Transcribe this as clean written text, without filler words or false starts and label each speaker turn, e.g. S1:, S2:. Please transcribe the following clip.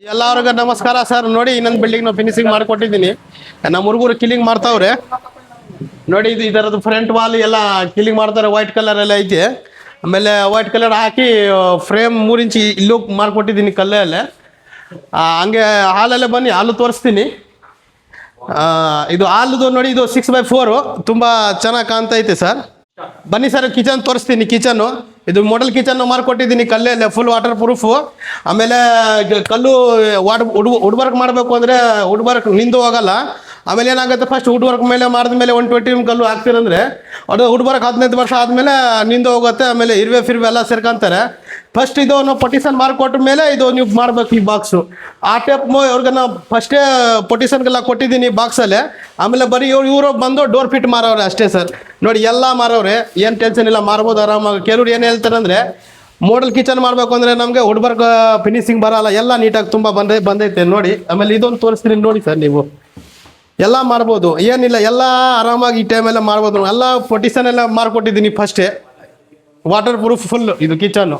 S1: ಎಲ್ಲರಿಗೂ ನಮಸ್ಕಾರ ಸರ್. ನೋಡಿ ಇನ್ನೊಂದು ಬಿಲ್ಡಿಂಗ್ ನಾವು ಫಿನಿಶಿಂಗ್ ಮಾಡಿಕೊಟ್ಟಿದ್ದೀನಿ. ನಮ್ಮ ಹುಡುಗರು ಕಿಲಿಂಗ್ ಮಾಡ್ತಾವ್ರೆ. ನೋಡಿ ಇದು ಇದರದ್ದು ಫ್ರಂಟ್ ವಾಲ್ ಎಲ್ಲ ಕಿಲಿಂಗ್ ಮಾಡ್ತಾರೆ. ವೈಟ್ ಕಲರ್ ಎಲ್ಲ ಐತಿ. ಆಮೇಲೆ ವೈಟ್ ಕಲರ್ ಹಾಕಿ ಫ್ರೇಮ್ 3 ಇಂಚ್ ಇಲ್ಲೂ ಮಾಡಿಕೊಟ್ಟಿದ್ದೀನಿ ಕಲ್ಲಲ್ಲೇ. ಹಂಗೆ ಹಾಲಲ್ಲೇ ಬನ್ನಿ, ಹಾಲು ತೋರಿಸ್ತೀನಿ. ಇದು ಹಾಲುದು ನೋಡಿ, ಇದು 6x4 ತುಂಬ ಚೆನ್ನಾಗಿ ಕಾಣ್ತೈತೆ ಸರ್. ಬನ್ನಿ ಸರ್, ಕಿಚನ್ ತೋರಿಸ್ತೀನಿ. ಕಿಚನ್ನು ಇದು ಮಾಡೆಲ್ ಕಿಚನ್ ಮಾರ್ಕೊಟ್ಟಿದ್ದೀನಿ ಕಲ್ಲಲ್ಲೇ, ಫುಲ್ ವಾಟರ್ ಪ್ರೂಫು. ಆಮೇಲೆ ಕಲ್ಲು ವುಡ್ ವರ್ಕ್ ಮಾಡಬೇಕು ಅಂದರೆ ವುಡ್ ವರ್ಕ್ ನಿಂದು ಹೋಗಲ್ಲ. ಆಮೇಲೆ ಏನಾಗುತ್ತೆ, ಫಸ್ಟ್ ವುಡ್ ವರ್ಕ್ ಮೇಲೆ ಮಾಡಿದ್ಮೇಲೆ 120 ಕಲ್ಲು ಹಾಕ್ತಿರಂದ್ರೆ ಅದು ವುಡ್ ವರ್ಕ್ 15 ವರ್ಷ ಆದಮೇಲೆ ನಿಂದು ಹೋಗುತ್ತೆ. ಆಮೇಲೆ ಇರುವೆ ಫಿರ್ವೆ ಎಲ್ಲ ಸೇರ್ಕೊಂತಾರೆ. ಫಸ್ಟ್ ಇದು ನಾವು ಪೊಟಿಷನ್ ಮಾರ್ಕೊಟ್ಟ ಮೇಲೆ ಇದು ನೀವು ಮಾಡಬೇಕು ಈ ಬಾಕ್ಸು. ಆ ಟೈಪ್ ಅವ್ರಿಗೆ ನಾವು ಫಸ್ಟೇ ಪೊಟಿಷನ್ಗೆಲ್ಲ ಕೊಟ್ಟಿದ್ದೀನಿ ಬಾಕ್ಸಲ್ಲೇ. ಆಮೇಲೆ ಬರೀ ಇವರು ಬಂದು ಡೋರ್ ಫಿಟ್ ಮಾರವ್ರೆ ಅಷ್ಟೇ ಸರ್. ನೋಡಿ ಎಲ್ಲ ಮಾರವ್ರೆ, ಏನು ಟೆನ್ಷನ್ ಇಲ್ಲ, ಮಾರ್ಬೋದು ಆರಾಮಾಗಿ. ಕೆಲವ್ರು ಏನು ಹೇಳ್ತಾರೆ ಅಂದರೆ ಮೋಡಲ್ ಕಿಚನ್ ಮಾಡಬೇಕು ಅಂದರೆ ನಮಗೆ ವುಡ್ ವರ್ಕ್ ಫಿನಿಶಿಂಗ್ ಬರೋಲ್ಲ. ಎಲ್ಲ ನೀಟಾಗಿ ತುಂಬ ಬಂದೈತೆ ನೋಡಿ. ಆಮೇಲೆ ಇದೊಂದು ತೋರಿಸ್ತೀನಿ ನೋಡಿ ಸರ್. ನೀವು ಎಲ್ಲ ಮಾಡ್ಬೋದು, ಏನಿಲ್ಲ, ಎಲ್ಲ ಆರಾಮಾಗಿ ಈ ಟೈಮೆಲ್ಲ ಮಾಡ್ಬೋದು. ಎಲ್ಲ ಪೊಟಿಷನ್ ಎಲ್ಲ ಮಾರ್ಕೊಟ್ಟಿದ್ದೀನಿ ಫಸ್ಟೇ. ವಾಟರ್ ಪ್ರೂಫ್ ಫುಲ್ ಇದು ಕಿಚನ್ನು.